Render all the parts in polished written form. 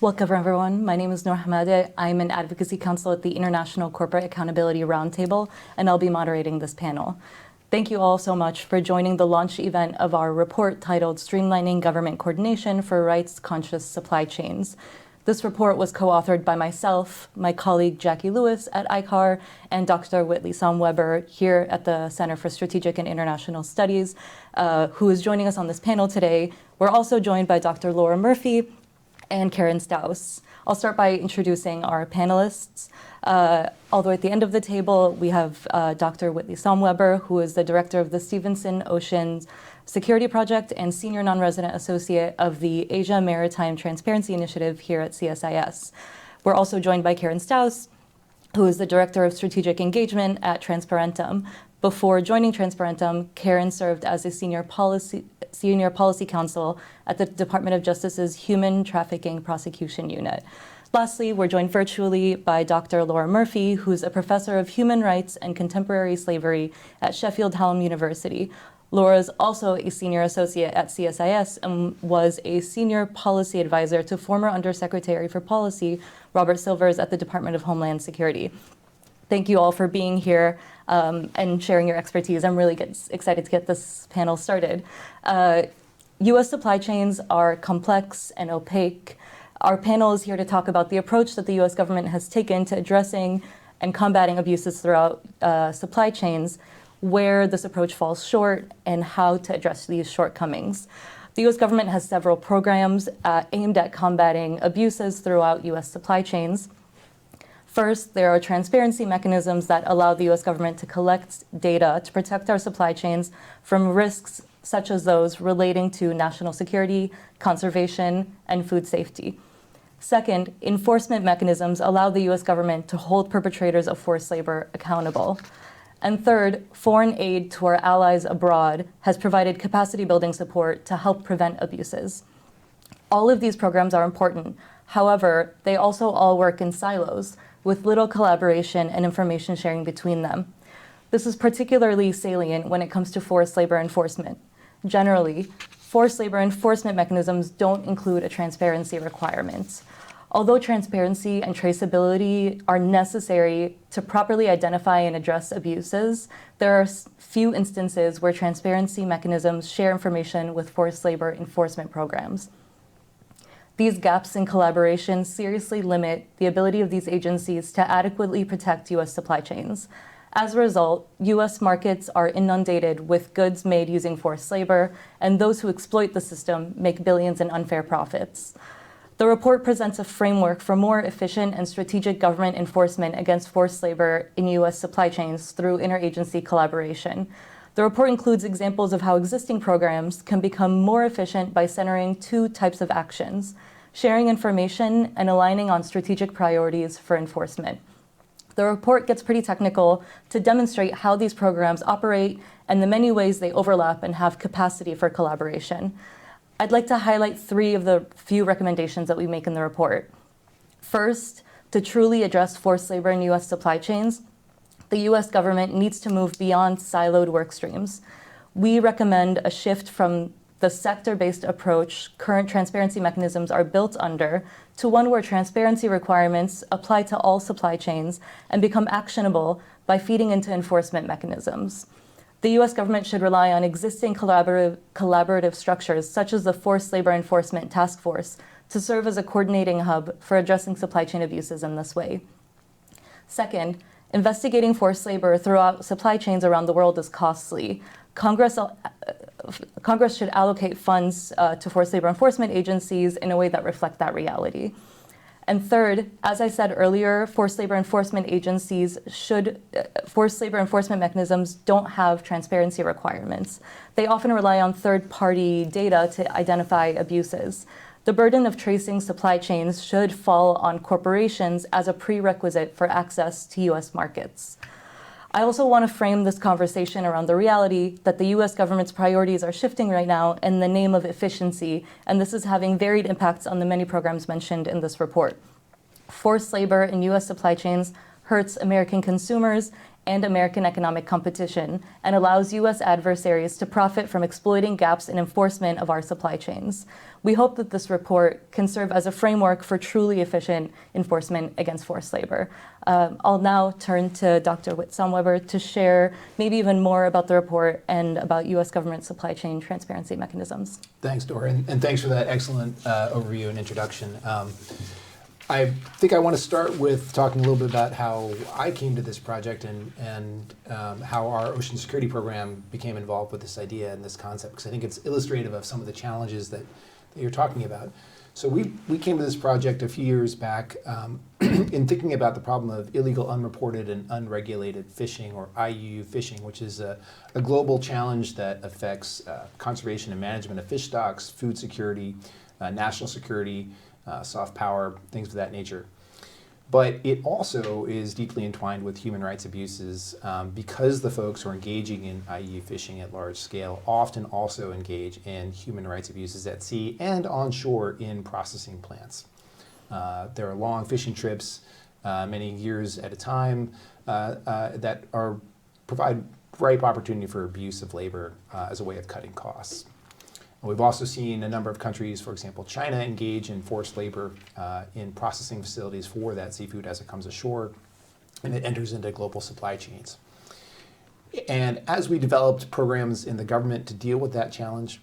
Welcome, everyone. My name is Noor Hamade. I'm an advocacy counsel at the International Corporate Accountability Roundtable, and I'll be moderating this panel. Thank you all so much for joining the launch event of our report titled Streamlining Government Coordination for Rights-Conscious Supply Chains. This report was co-authored by myself, my colleague Jackie Lewis at ICAR, and Dr. Whitley Somweber here at the Center for Strategic and International Studies, who is joining us on this panel today. We're also joined by Dr. Laura Murphy and Karen Staus. I'll start by introducing our panelists. All the way at the end of the table, we have Dr. Whitley Somweber, who is the director of the Stevenson Oceans Security Project and senior non-resident associate of the Asia Maritime Transparency Initiative here at CSIS. We're also joined by Karen Staus, who is the director of strategic engagement at Transparentum. Before joining Transparentum, Karen served as a senior policy counsel at the Department of Justice's Human Trafficking Prosecution Unit. Lastly, we're joined virtually by Dr. Laura Murphy, who's a professor of human rights and contemporary slavery at Sheffield Hallam University. Laura is also a senior associate at CSIS and was a senior policy advisor to former Undersecretary for Policy Robert Silvers at the Department of Homeland Security. Thank you all for being here and sharing your expertise. I'm really excited to get this panel started. U.S. supply chains are complex and opaque. Our panel is here to talk about the approach that the U.S. government has taken to addressing and combating abuses throughout supply chains, where this approach falls short, and how to address these shortcomings. The U.S. government has several programs aimed at combating abuses throughout U.S. supply chains. First, there are transparency mechanisms that allow the U.S. government to collect data to protect our supply chains from risks such as those relating to national security, conservation, and food safety. Second, enforcement mechanisms allow the U.S. government to hold perpetrators of forced labor accountable. And third, foreign aid to our allies abroad has provided capacity building support to help prevent abuses. All of these programs are important. However, they also all work in silos, with little collaboration and information sharing between them. This is particularly salient when it comes to forced labor enforcement. Generally, forced labor enforcement mechanisms don't include a transparency requirement. Although transparency and traceability are necessary to properly identify and address abuses, there are few instances where transparency mechanisms share information with forced labor enforcement programs. These gaps in collaboration seriously limit the ability of these agencies to adequately protect U.S. supply chains. As a result, U.S. markets are inundated with goods made using forced labor, and those who exploit the system make billions in unfair profits. The report presents a framework for more efficient and strategic government enforcement against forced labor in U.S. supply chains through interagency collaboration. The report includes examples of how existing programs can become more efficient by centering two types of actions: sharing information and aligning on strategic priorities for enforcement. The report gets pretty technical to demonstrate how these programs operate and the many ways they overlap and have capacity for collaboration. I'd like to highlight three of the few recommendations that we make in the report. First, to truly address forced labor in U.S. supply chains, the U.S. government needs to move beyond siloed work streams. We recommend a shift from the sector-based approach current transparency mechanisms are built under to one where transparency requirements apply to all supply chains and become actionable by feeding into enforcement mechanisms. The U.S. government should rely on existing collaborative structures, such as the Forced Labor Enforcement Task Force, to serve as a coordinating hub for addressing supply chain abuses in this way. Second, investigating forced labor throughout supply chains around the world is costly. Congress should allocate funds to forced labor enforcement agencies in a way that reflect that reality. And third, as I said earlier, forced labor enforcement mechanisms don't have transparency requirements. They often rely on third-party data to identify abuses. The burden of tracing supply chains should fall on corporations as a prerequisite for access to U.S. markets. I also want to frame this conversation around the reality that the U.S. government's priorities are shifting right now in the name of efficiency, and this is having varied impacts on the many programs mentioned in this report. Forced labor in U.S. supply chains hurts American consumers and American economic competition, and allows U.S. adversaries to profit from exploiting gaps in enforcement of our supply chains. We hope that this report can serve as a framework for truly efficient enforcement against forced labor. I'll now turn to Dr. Whitson-Weber to share maybe even more about the report and about U.S. government supply chain transparency mechanisms. Thanks, Dora, and thanks for that excellent overview and introduction. I think I want to start with talking a little bit about how I came to this project and how our ocean security program became involved with this idea and this concept, because I think it's illustrative of some of the challenges that you're talking about. So we came to this project a few years back in thinking about the problem of illegal, unreported, and unregulated fishing, or IUU fishing, which is a global challenge that affects conservation and management of fish stocks, food security, national security, soft power, things of that nature. But it also is deeply entwined with human rights abuses because the folks who are engaging in IUU fishing at large scale often also engage in human rights abuses at sea and on shore in processing plants. There are long fishing trips, many years at a time, that provide ripe opportunity for abuse of labor as a way of cutting costs. We've also seen a number of countries, for example, China, engage in forced labor in processing facilities for that seafood as it comes ashore, and it enters into global supply chains. And as we developed programs in the government to deal with that challenge,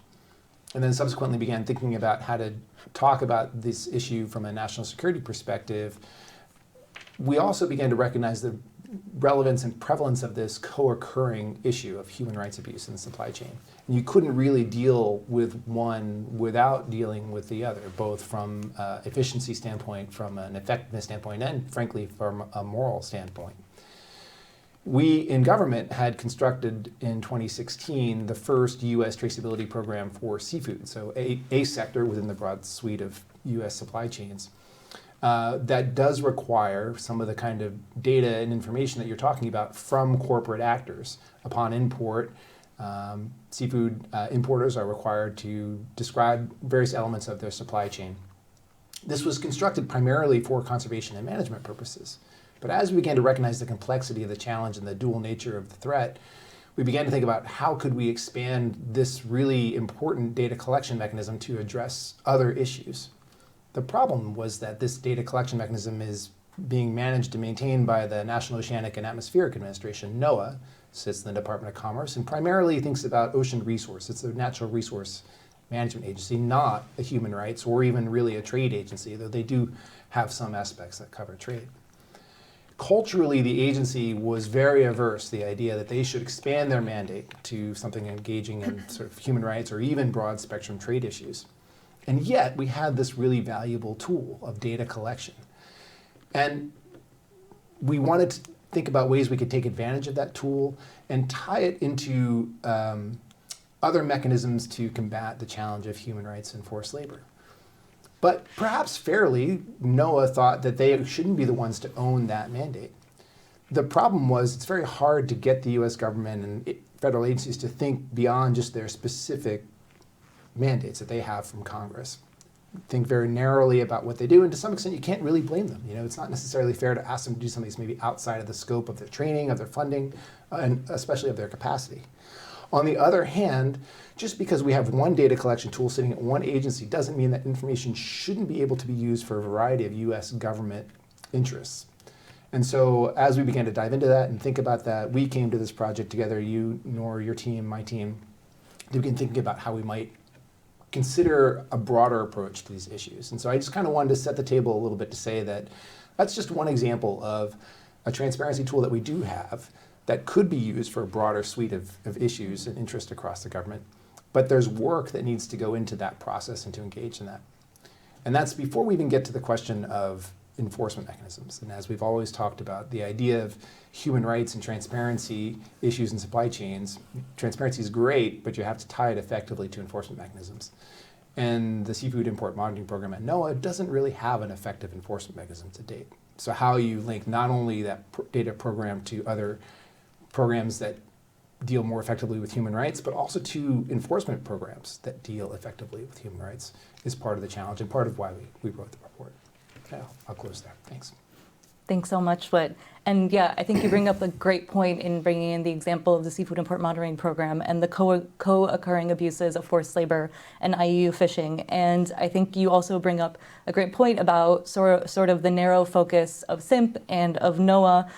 and then subsequently began thinking about how to talk about this issue from a national security perspective, we also began to recognize the relevance and prevalence of this co-occurring issue of human rights abuse in the supply chain. And you couldn't really deal with one without dealing with the other, both from an efficiency standpoint, from an effectiveness standpoint, and frankly, from a moral standpoint. We in government had constructed in 2016 the first U.S. traceability program for seafood, so a sector within the broad suite of U.S. supply chains. That does require some of the kind of data and information that you're talking about from corporate actors. Upon import, seafood importers are required to describe various elements of their supply chain. This was constructed primarily for conservation and management purposes. But as we began to recognize the complexity of the challenge and the dual nature of the threat, we began to think about how could we expand this really important data collection mechanism to address other issues. The problem was that this data collection mechanism is being managed and maintained by the National Oceanic and Atmospheric Administration, NOAA, sits in the Department of Commerce, and primarily thinks about ocean resource. It's a natural resource management agency, not a human rights or even really a trade agency, though they do have some aspects that cover trade. Culturally, the agency was very averse to the idea that they should expand their mandate to something engaging in sort of human rights or even broad spectrum trade issues. And yet, we had this really valuable tool of data collection. And we wanted to think about ways we could take advantage of that tool and tie it into other mechanisms to combat the challenge of human rights and forced labor. But perhaps fairly, NOAA thought that they shouldn't be the ones to own that mandate. The problem was it's very hard to get the US government and federal agencies to think beyond just their specific mandates that they have from Congress. Think very narrowly about what they do, and to some extent you can't really blame them. It's not necessarily fair to ask them to do something that's maybe outside of the scope of their training, of their funding, and especially of their capacity. On the other hand, just because we have one data collection tool sitting at one agency doesn't mean that information shouldn't be able to be used for a variety of US government interests. And so as we began to dive into that and think about that, we came to this project together, you, Nor, your team, my team, to begin thinking about how we might consider a broader approach to these issues. And so I just kind of wanted to set the table a little bit to say that that's just one example of a transparency tool that we do have that could be used for a broader suite of issues and interest across the government. But there's work that needs to go into that process and to engage in that. And that's before we even get to the question of enforcement mechanisms. And as we've always talked about, the idea of human rights and transparency issues in supply chains, transparency is great, but you have to tie it effectively to enforcement mechanisms. And the Seafood Import Monitoring Program at NOAA doesn't really have an effective enforcement mechanism to date. So how you link not only that data program to other programs that deal more effectively with human rights, but also to enforcement programs that deal effectively with human rights is part of the challenge and part of why we wrote the report. Okay, I'll close there. Thanks. Thanks so much, Whit. And yeah, I think you bring up a great point in bringing in the example of the Seafood Import Monitoring Program and the co-occurring abuses of forced labor and IUU fishing. And I think you also bring up a great point about sort of the narrow focus of SIMP and of NOAA,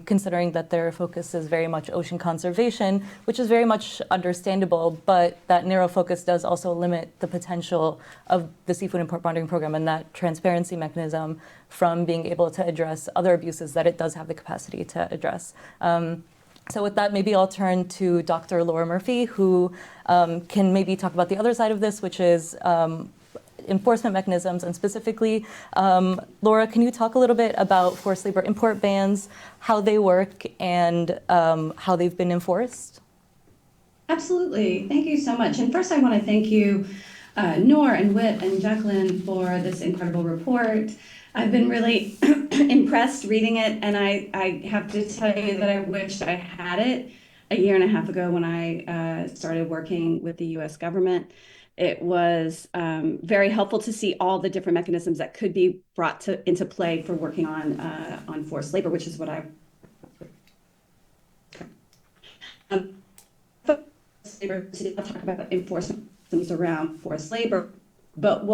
considering that their focus is very much ocean conservation, which is very much understandable, but that narrow focus does also limit the potential of the Seafood Import Monitoring Program and that transparency mechanism from being able to address other abuses that it does have the capacity to address. So with that, maybe I'll turn to Dr. Laura Murphy, who can maybe talk about the other side of this, which is enforcement mechanisms. And specifically, Laura, can you talk a little bit about forced labor import bans, how they work, and how they've been enforced? Absolutely. Thank you so much. And first, I want to thank you, Noor and Whit and Jacqueline, for this incredible report. I've been really impressed reading it, and I have to tell you that I wish I had it a year and a half ago when I started working with the U.S. government. It was very helpful to see all the different mechanisms that could be brought into play for working on forced labor, which is what I. Today I'll talk about enforcement around forced labor, but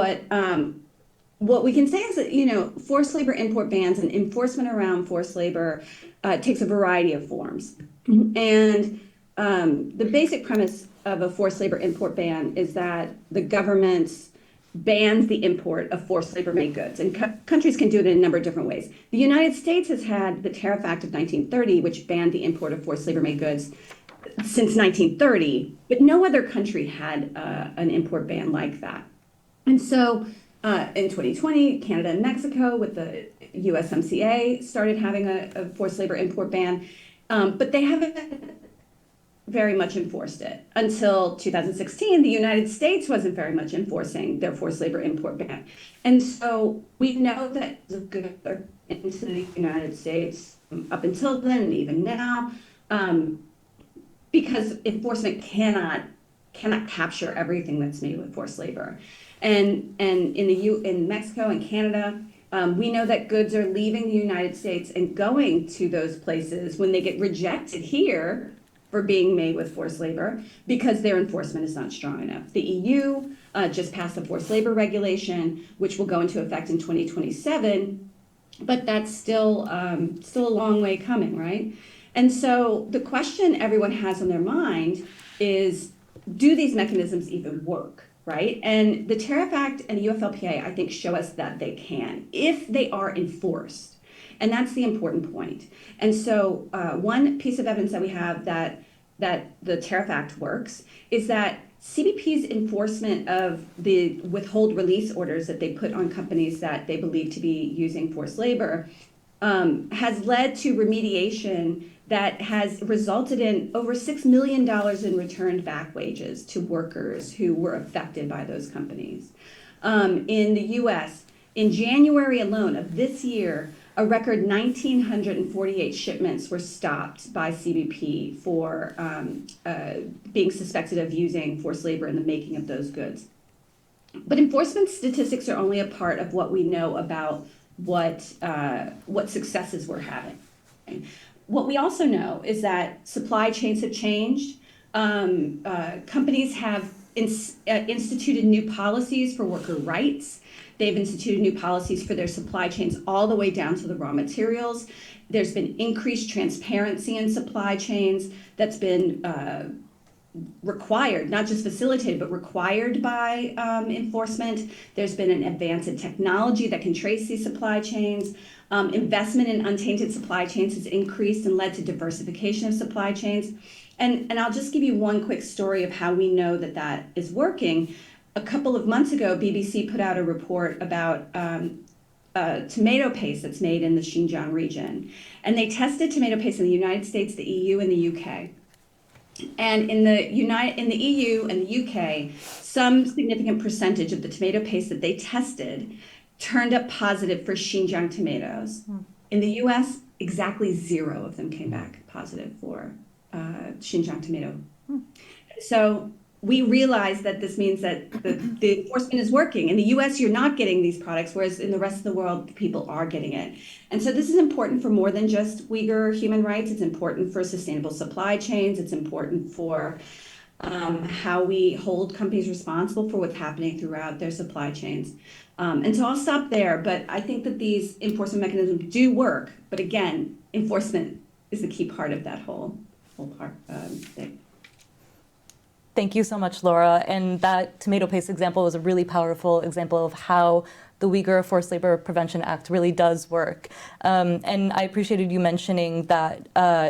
what we can say is that, forced labor import bans and enforcement around forced labor takes a variety of forms. And the basic premise of a forced labor import ban is that the government bans the import of forced labor-made goods. And countries can do it in a number of different ways. The United States has had the Tariff Act of 1930, which banned the import of forced labor-made goods since 1930, but no other country had an import ban like that. And so in 2020, Canada and Mexico with the USMCA started having a forced labor import ban, but they haven't very much enforced it. Until 2016, the United States wasn't very much enforcing their forced labor import ban. And so we know that the goods are into the United States up until then and even now, because enforcement cannot capture everything that's made with forced labor. And in Mexico and Canada, we know that goods are leaving the United States and going to those places when they get rejected here for being made with forced labor because their enforcement is not strong enough. The EU just passed a forced labor regulation, which will go into effect in 2027, but that's still a long way coming, right? And so the question everyone has on their mind is, do these mechanisms even work, right? And the Tariff Act and the UFLPA, I think, show us that they can, if they are enforced. And that's the important point. And so one piece of evidence that we have that the Tariff Act works is that CBP's enforcement of the withhold release orders that they put on companies that they believe to be using forced labor has led to remediation that has resulted in over $6 million in returned back wages to workers who were affected by those companies. In the US, in January alone of this year, a record 1,948 shipments were stopped by CBP for being suspected of using forced labor in the making of those goods. But enforcement statistics are only a part of what we know about what successes we're having. What we also know is that supply chains have changed. Companies have instituted new policies for worker rights. They've instituted new policies for their supply chains all the way down to the raw materials. There's been increased transparency in supply chains that's been required, not just facilitated, but required by enforcement. There's been an advance in technology that can trace these supply chains. Investment in untainted supply chains has increased and led to diversification of supply chains. And I'll just give you one quick story of how we know that that is working. A couple of months ago, BBC put out a report about tomato paste that's made in the Xinjiang region. And they tested tomato paste in the United States, the EU, and the UK. And in the EU and the UK, some significant percentage of the tomato paste that they tested turned up positive for Xinjiang tomatoes. In the US, exactly 0 of them came back positive for Xinjiang tomato. So we realize that this means that the enforcement is working. In the US, you're not getting these products, whereas in the rest of the world, people are getting it. And so this is important for more than just Uyghur human rights. It's important for sustainable supply chains. It's important for how we hold companies responsible for what's happening throughout their supply chains. And so I'll stop there, but I think that these enforcement mechanisms do work. But again, enforcement is the key part of that whole part thing. Thank you so much, Laura. And that tomato paste example was a really powerful example of how the Uyghur Forced Labor Prevention Act really does work. And I appreciated you mentioning that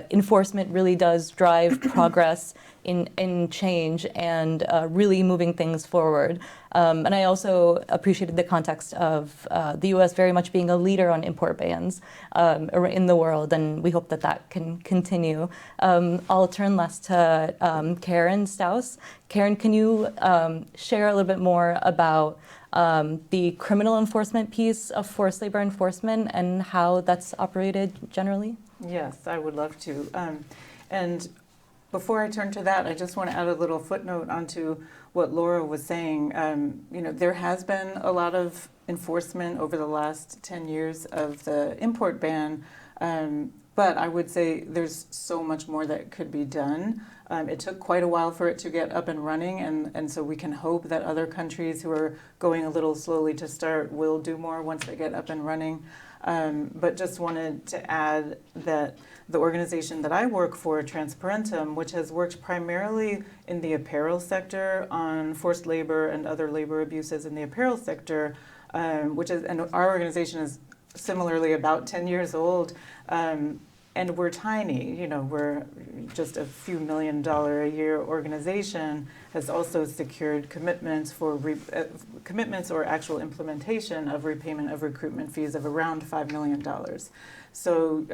enforcement really does drive progress in change and really moving things forward. And I also appreciated the context of the US very much being a leader on import bans in the world, and we hope that that can continue. I'll turn last to Karen Staus. Karen, can you share a little bit more about the criminal enforcement piece of forced labor enforcement and how that's operated generally? Yes, I would love to. And before I turn to that, I just want to add a little footnote onto what Laura was saying. There has been a lot of enforcement over the last 10 years of the import ban, but I would say there's so much more that could be done. It took quite a while for it to get up and running, and so we can hope that other countries who are going a little slowly to start will do more once they get up and running. But just wanted to add that the organization that I work for, Transparentum, which has worked primarily in the apparel sector on forced labor and other labor abuses in the apparel sector, and our organization is similarly about 10 years old, and we're tiny. We're just a few $1 million a year organization, has also secured commitments for commitments or actual implementation of repayment of recruitment fees of around $5 million. So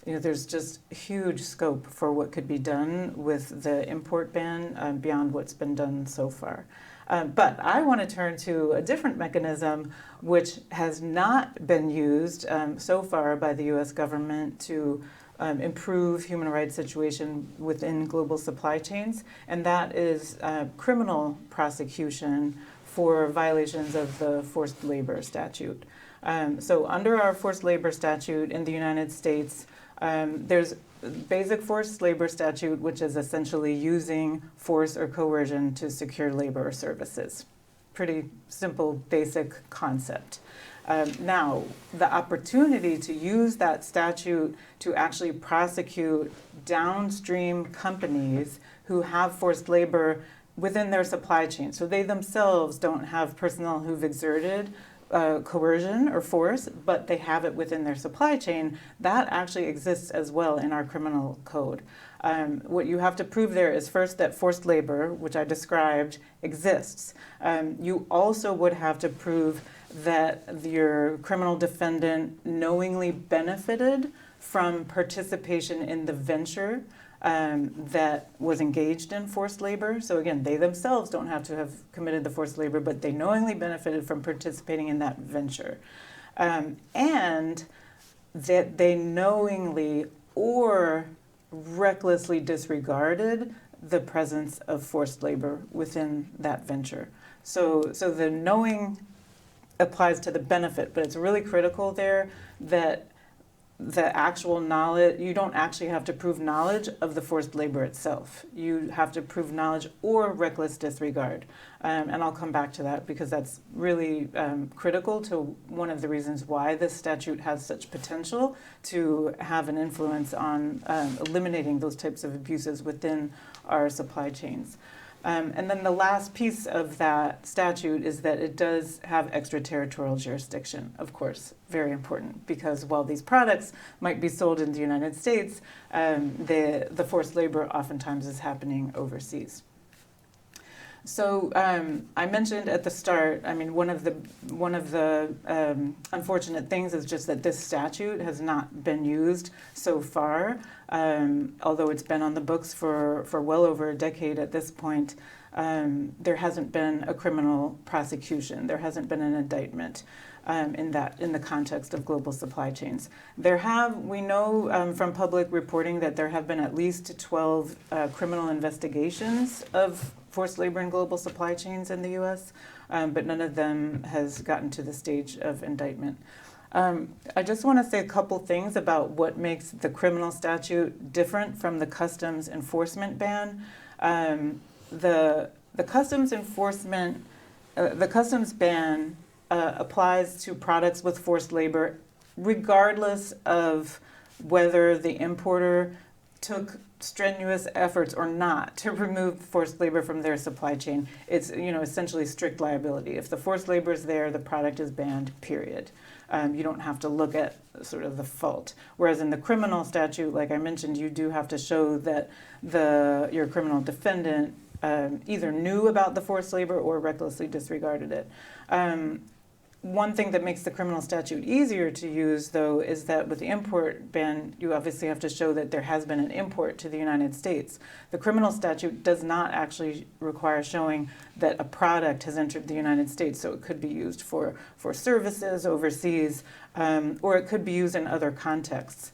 there's just huge scope for what could be done with the import ban beyond what's been done so far. But I want to turn to a different mechanism which has not been used so far by the U.S. government to improve human rights situation within global supply chains, and that is criminal prosecution for violations of the forced labor statute. So under our forced labor statute in the United States, there's basic forced labor statute, which is essentially using force or coercion to secure labor or services. Pretty simple, basic concept. Now, the opportunity to use that statute to actually prosecute downstream companies who have forced labor within their supply chain. So they themselves don't have personnel who've exerted coercion or force, but they have it within their supply chain. That actually exists as well in our criminal code. What you have to prove there is first that forced labor, which I described, exists. You also would have to prove that your criminal defendant knowingly benefited from participation in the venture that was engaged in forced labor. So again, they themselves don't have to have committed the forced labor, but they knowingly benefited from participating in that venture. And that they knowingly or recklessly disregarded the presence of forced labor within that venture. So the knowing applies to the benefit, but it's really critical there that the actual knowledge, you don't actually have to prove knowledge of the forced labor itself. You have to prove knowledge or reckless disregard. And I'll come back to that because that's really critical to one of the reasons why this statute has such potential to have an influence on eliminating those types of abuses within our supply chains. And then the last piece of that statute is that it does have extraterritorial jurisdiction, of course, very important, because while these products might be sold in the United States, the forced labor oftentimes is happening overseas. So I mentioned at the start, I mean, one of the unfortunate things is just that this statute has not been used so far, although it's been on the books for well over a decade at this point. There hasn't been a criminal prosecution. There hasn't been an indictment in the context of global supply chains. We know from public reporting that there have been at least 12 criminal investigations of forced labor in global supply chains in the U.S., but none of them has gotten to the stage of indictment. I just want to say a couple things about what makes the criminal statute different from the customs enforcement ban. The customs enforcement, the customs ban applies to products with forced labor regardless of whether the importer took strenuous efforts or not to remove forced labor from their supply chain. It's essentially strict liability. If the forced labor is there, the product is banned, period. You don't have to look at sort of the fault. Whereas in the criminal statute, like I mentioned, you do have to show that your criminal defendant either knew about the forced labor or recklessly disregarded it. One thing that makes the criminal statute easier to use, though, is that with the import ban, you obviously have to show that there has been an import to the United States. The criminal statute does not actually require showing that a product has entered the United States, so it could be used for services overseas, or it could be used in other contexts.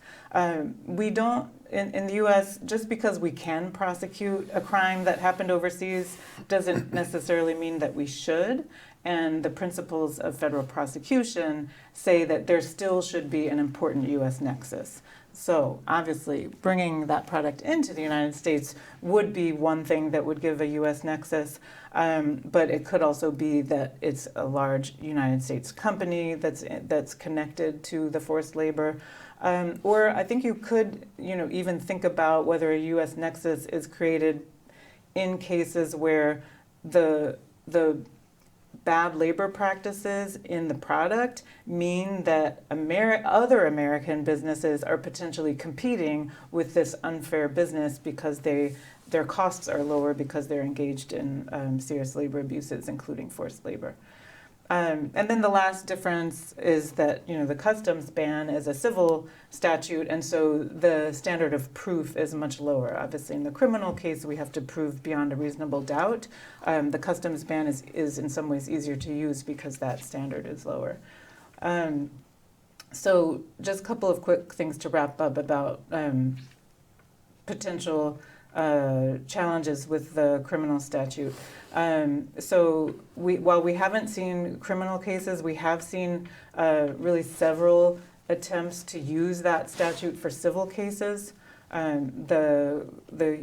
We don't, in the U.S., just because we can prosecute a crime that happened overseas doesn't necessarily mean that we should. And the principles of federal prosecution say that there still should be an important U.S. nexus. So obviously, bringing that product into the United States would be one thing that would give a U.S. nexus, but it could also be that it's a large United States company that's connected to the forced labor. Or I think you could, even think about whether a U.S. nexus is created in cases where the bad labor practices in the product mean that other American businesses are potentially competing with this unfair business because their costs are lower because they're engaged in serious labor abuses, including forced labor. And then the last difference is that the customs ban is a civil statute, and so the standard of proof is much lower. Obviously, in the criminal case, we have to prove beyond a reasonable doubt. The customs ban is in some ways easier to use because that standard is lower. So just a couple of quick things to wrap up about potential challenges with the criminal statute. So while we haven't seen criminal cases, we have seen really several attempts to use that statute for civil cases. The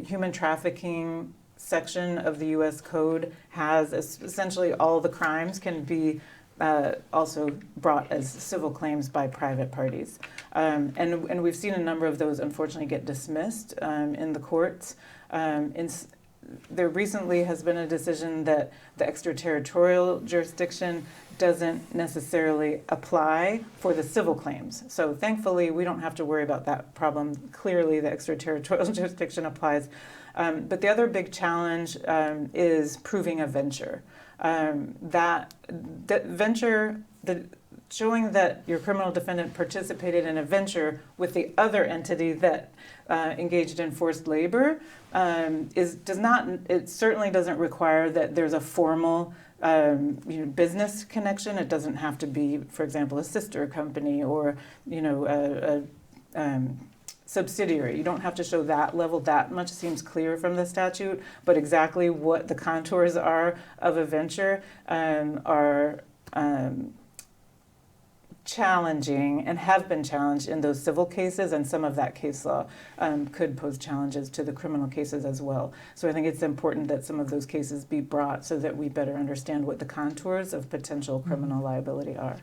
human trafficking section of the U.S. Code has essentially all the crimes can be also brought as civil claims by private parties. And we've seen a number of those unfortunately get dismissed in the courts. There recently has been a decision that the extraterritorial jurisdiction doesn't necessarily apply for the civil claims. So thankfully, we don't have to worry about that problem. Clearly, the extraterritorial jurisdiction applies. But the other big challenge is proving a venture. Showing that your criminal defendant participated in a venture with the other entity that engaged in forced labor it certainly doesn't require that there's a formal business connection. It doesn't have to be, for example, a sister company or a subsidiary. You don't have to show that level. That much seems clear from the statute, but exactly what the contours are of a venture are challenging and have been challenged in those civil cases, and some of that case law could pose challenges to the criminal cases as well. So I think it's important that some of those cases be brought so that we better understand what the contours of potential criminal liability are.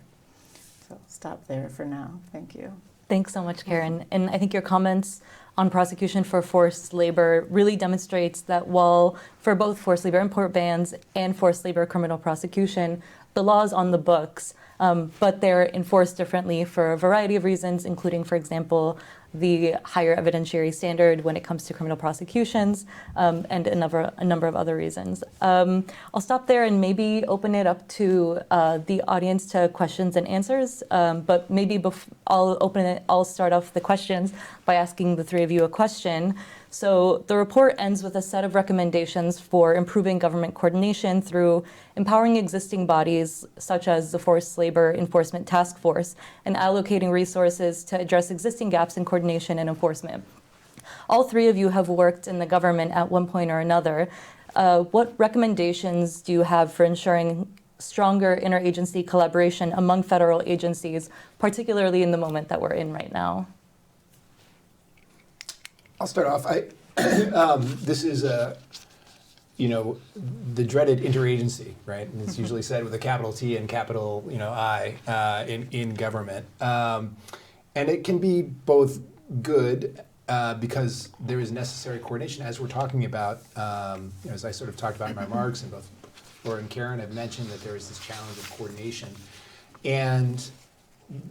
So I'll stop there for now. Thank you. Thanks so much, Karen. And I think your comments on prosecution for forced labor really demonstrates that while for both forced labor import bans and forced labor criminal prosecution, the law is on the books, but they're enforced differently for a variety of reasons, including, for example, the higher evidentiary standard when it comes to criminal prosecutions, and a number of other reasons. I'll stop there and maybe open it up to the audience to questions and answers. But maybe I'll start off the questions by asking the three of you a question. So the report ends with a set of recommendations for improving government coordination through empowering existing bodies, such as the Forced Labor Enforcement Task Force, and allocating resources to address existing gaps in coordination and enforcement. All three of you have worked in the government at one point or another. What recommendations do you have for ensuring stronger interagency collaboration among federal agencies, particularly in the moment that we're in right now? I'll start off. This is the dreaded interagency, right? And it's usually said with a capital T and capital, I in government. And it can be both good because there is necessary coordination, as we're talking about, as I sort of talked about in my remarks, and both Laura and Karen have mentioned that there is this challenge of coordination. And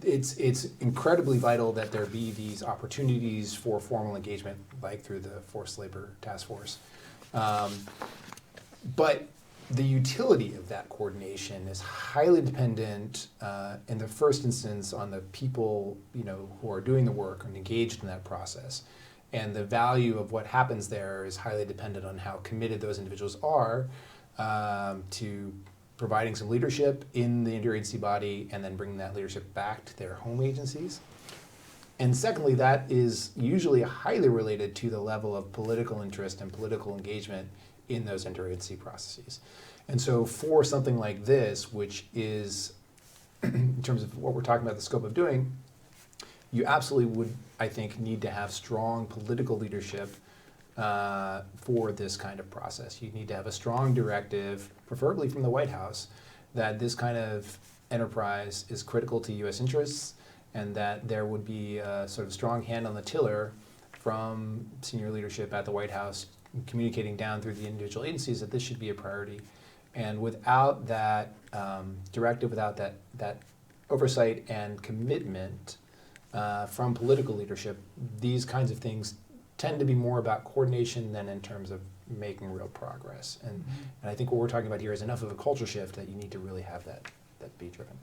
it's incredibly vital that there be these opportunities for formal engagement, like through the Forced Labor Task Force. But the utility of that coordination is highly dependent, in the first instance, on the people who are doing the work and engaged in that process. And the value of what happens there is highly dependent on how committed those individuals are to providing some leadership in the interagency body and then bringing that leadership back to their home agencies. And secondly, that is usually highly related to the level of political interest and political engagement in those interagency processes. And so for something like this, which is, in terms of what we're talking about, the scope of doing, you absolutely would, I think, need to have strong political leadership for this kind of process. You need to have a strong directive, preferably from the White House, that this kind of enterprise is critical to U.S. interests, and that there would be a sort of strong hand on the tiller from senior leadership at the White House, communicating down through the individual agencies that this should be a priority. And without that directive, without that oversight and commitment from political leadership, these kinds of things tend to be more about coordination than in terms of making real progress. And I think what we're talking about here is enough of a culture shift that you need to really have that be driven.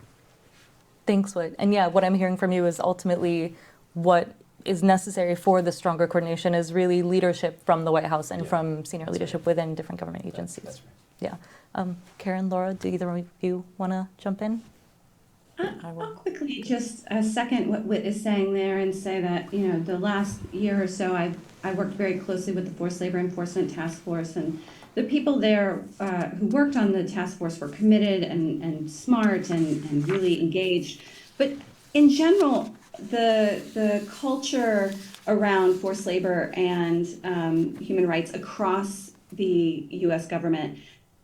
Thanks, Whit. And yeah, what I'm hearing from you is ultimately what is necessary for the stronger coordination is really leadership from the White House and from senior leadership within different government agencies. That's right. Yeah. Karen, Laura, do either of you want to jump in? I'll quickly just second what Whit is saying there and say that, the last year or so, I worked very closely with the Forced Labor Enforcement Task Force, and the people there who worked on the task force were committed and smart and really engaged. But in general, the culture around forced labor and human rights across the U.S. government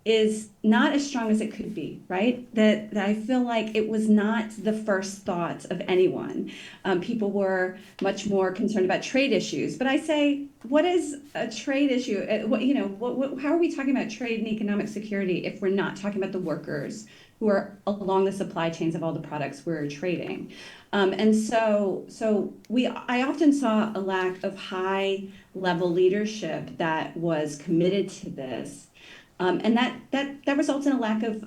is not as strong as it could be, right? That I feel like it was not the first thought of anyone. People were much more concerned about trade issues. But I say, what is a trade issue? How are we talking about trade and economic security if we're not talking about the workers who are along the supply chains of all the products we're trading? And so I often saw a lack of high-level leadership that was committed to this. And that results in a lack of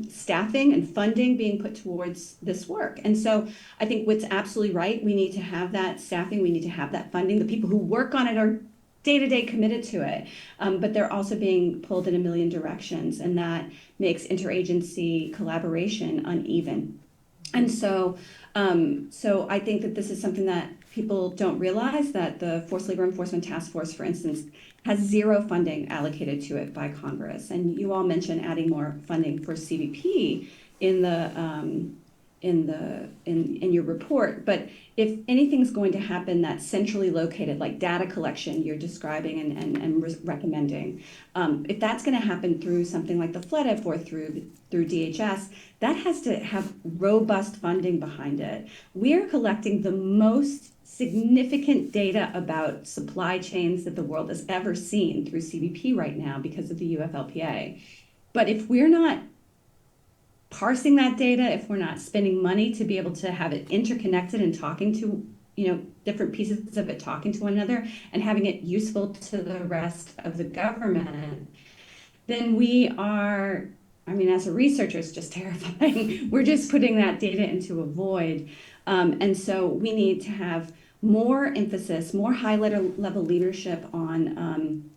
staffing and funding being put towards this work. And so I think Whit's absolutely right. We need to have that staffing. We need to have that funding. The people who work on it are day-to-day committed to it, but they're also being pulled in a million directions, and that makes interagency collaboration uneven. And so I think that this is something that people don't realize, that the Forced Labor Enforcement Task Force, for instance, has zero funding allocated to it by Congress. And you all mentioned adding more funding for CBP in your report. But if anything's going to happen that's centrally located, like data collection you're describing and recommending, if that's going to happen through something like the FLEDF or through DHS, that has to have robust funding behind it. We're collecting the most significant data about supply chains that the world has ever seen through CBP right now because of the UFLPA. But if we're not parsing that data, if we're not spending money to be able to have it interconnected and talking to, different pieces of it talking to one another and having it useful to the rest of the government, then we are, as a researcher, it's just terrifying. We're just putting that data into a void. And so we need to have more emphasis, more high-level leadership on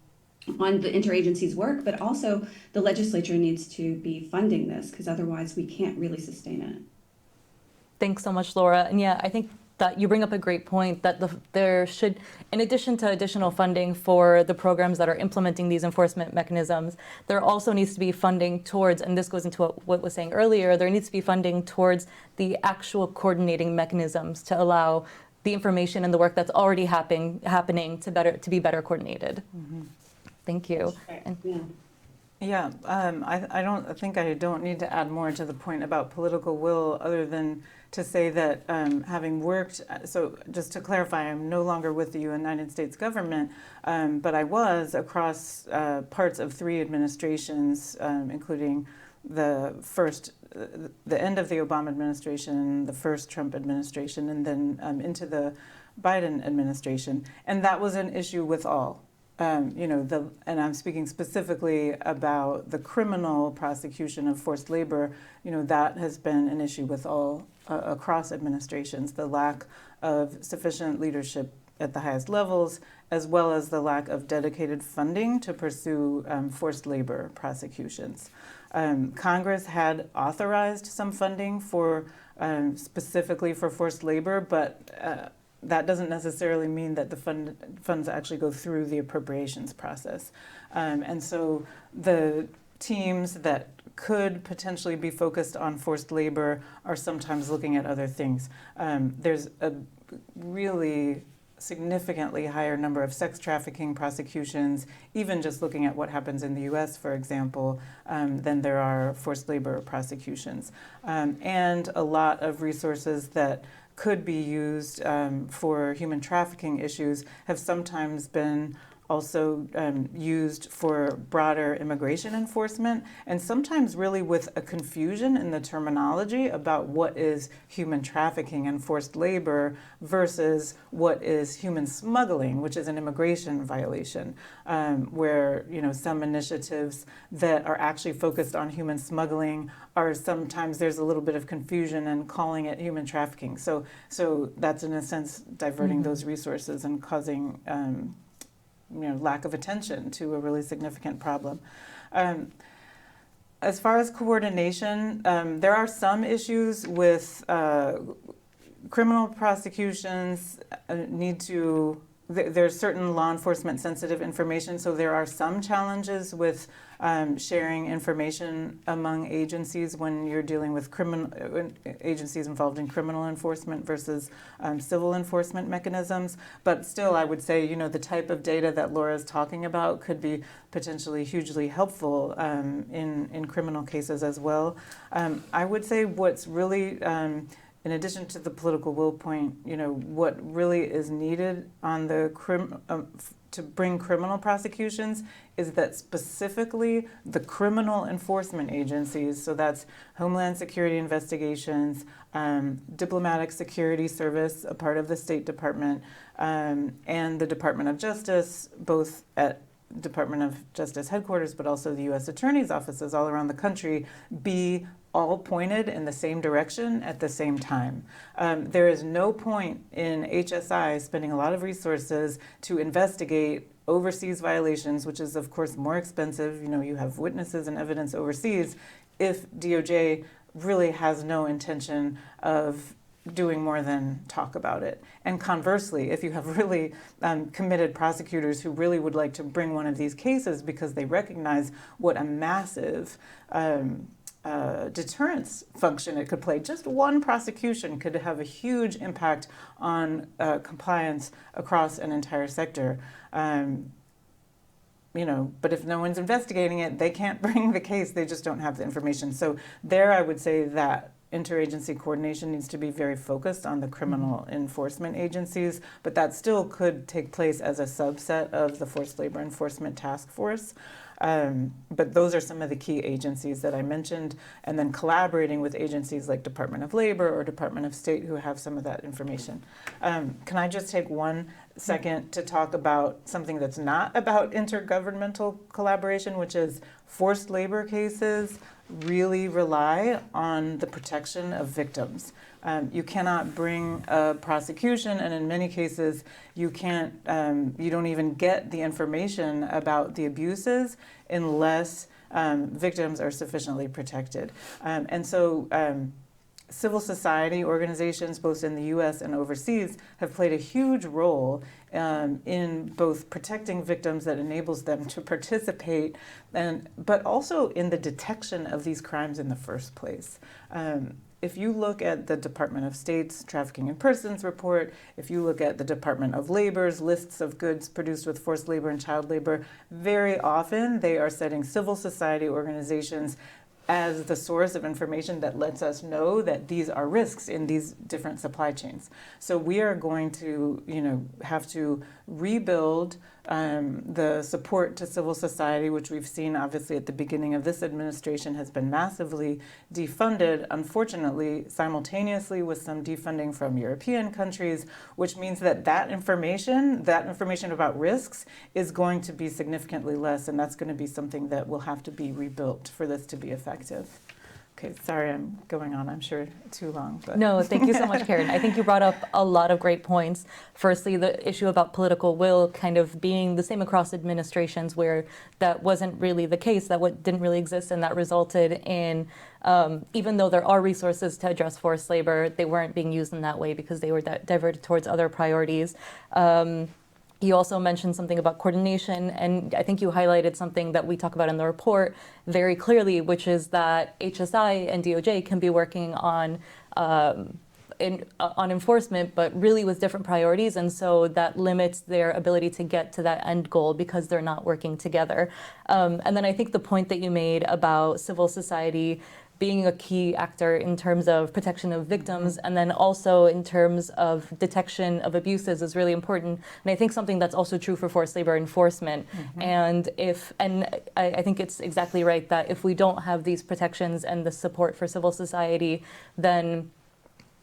the interagency's work, but also the legislature needs to be funding this, because otherwise we can't really sustain it. Thanks so much, Laura. And yeah, I think that you bring up a great point that there should, in addition to additional funding for the programs that are implementing these enforcement mechanisms, there also needs to be funding towards, and this goes into what was saying earlier, there needs to be funding towards the actual coordinating mechanisms to allow the information and the work that's already happening to be better coordinated. Mm-hmm. Thank you. Yeah. Yeah, I think I don't need to add more to the point about political will, other than to say that having worked, so just to clarify, I'm no longer with the United States government, but I was across parts of 3 administrations, including the end of the Obama administration, the first Trump administration, and then into the Biden administration. And that was an issue with all. And I'm speaking specifically about the criminal prosecution of forced labor. That has been an issue with all across administrations, the lack of sufficient leadership at the highest levels, as well as the lack of dedicated funding to pursue forced labor prosecutions. Congress had authorized some funding for specifically for forced labor, but that doesn't necessarily mean that the funds actually go through the appropriations process. And so the teams that could potentially be focused on forced labor are sometimes looking at other things. There's a really significantly higher number of sex trafficking prosecutions, even just looking at what happens in the US, for example, than there are forced labor prosecutions. And a lot of resources that could be used for human trafficking issues have sometimes been also used for broader immigration enforcement, and sometimes really with a confusion in the terminology about what is human trafficking and forced labor versus what is human smuggling, which is an immigration violation, where some initiatives that are actually focused on human smuggling are sometimes there's a little bit of confusion and calling it human trafficking. So that's in a sense diverting those resources and causing lack of attention to a really significant problem. As far as coordination, there are some issues with criminal prosecutions there's certain law enforcement sensitive information, so there are some challenges with sharing information among agencies when you're dealing with agencies involved in criminal enforcement versus civil enforcement mechanisms. But still, I would say, the type of data that Laura is talking about could be potentially hugely helpful in criminal cases as well. I would say what's really in addition to the political will point, what really is needed on the to bring criminal prosecutions is that specifically the criminal enforcement agencies, so that's Homeland Security investigations, Diplomatic Security Service, a part of the State Department, and the Department of Justice, both at Department of Justice headquarters, but also the U.S. Attorney's offices all around the country, be all pointed in the same direction at the same time. There is no point in HSI spending a lot of resources to investigate overseas violations, which is of course more expensive. You have witnesses and evidence overseas, if DOJ really has no intention of doing more than talk about it. And conversely, if you have really committed prosecutors who really would like to bring one of these cases because they recognize what a massive deterrence function it could play. Just one prosecution could have a huge impact on compliance across an entire sector. But if no one's investigating it, they can't bring the case. They just don't have the information. So there, I would say that interagency coordination needs to be very focused on the criminal enforcement agencies, but that still could take place as a subset of the Forced Labor Enforcement Task Force. But those are some of the key agencies that I mentioned, and then collaborating with agencies like Department of Labor or Department of State who have some of that information. Can I just take 1 second to talk about something that's not about intergovernmental collaboration, which is forced labor cases really rely on the protection of victims. You cannot bring a prosecution, and in many cases, you don't even get the information about the abuses unless victims are sufficiently protected. And so civil society organizations, both in the U.S. and overseas, have played a huge role in both protecting victims that enables them to participate, but also in the detection of these crimes in the first place. If you look at the Department of State's Trafficking in Persons report, if you look at the Department of Labor's lists of goods produced with forced labor and child labor, very often they are citing civil society organizations as the source of information that lets us know that these are risks in these different supply chains. So we are going to, have to rebuild the support to civil society, which we've seen obviously at the beginning of this administration has been massively defunded, unfortunately, simultaneously with some defunding from European countries, which means that information about risks is going to be significantly less, and that's going to be something that will have to be rebuilt for this to be effective. Okay, sorry, I'm going on, I'm sure, too long. But. No, thank you so much, Karen. I think you brought up a lot of great points. Firstly, the issue about political will kind of being the same across administrations where that wasn't really the case, that didn't really exist, and that resulted in, even though there are resources to address forced labor, they weren't being used in that way because they were diverted towards other priorities. You also mentioned something about coordination, and I think you highlighted something that we talk about in the report very clearly, which is that HSI and DOJ can be working on enforcement, but really with different priorities, and so that limits their ability to get to that end goal because they're not working together. And then I think the point that you made about civil society being a key actor in terms of protection of victims and then also in terms of detection of abuses is really important. And I think something that's also true for forced labor enforcement. And I think it's exactly right that if we don't have these protections and the support for civil society, then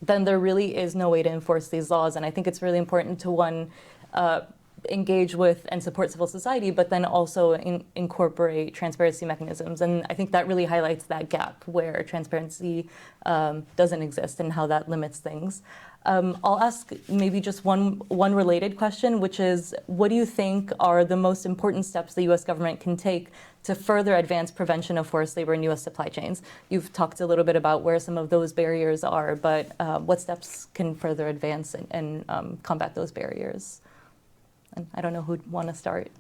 there really is no way to enforce these laws. And I think it's really important to engage with and support civil society, but then also incorporate transparency mechanisms. And I think that really highlights that gap where transparency doesn't exist and how that limits things. I'll ask maybe just one related question, which is, what do you think are the most important steps the U.S. government can take to further advance prevention of forced labor in U.S. supply chains? You've talked a little bit about where some of those barriers are, but what steps can further advance and combat those barriers? And I don't know who'd want to start.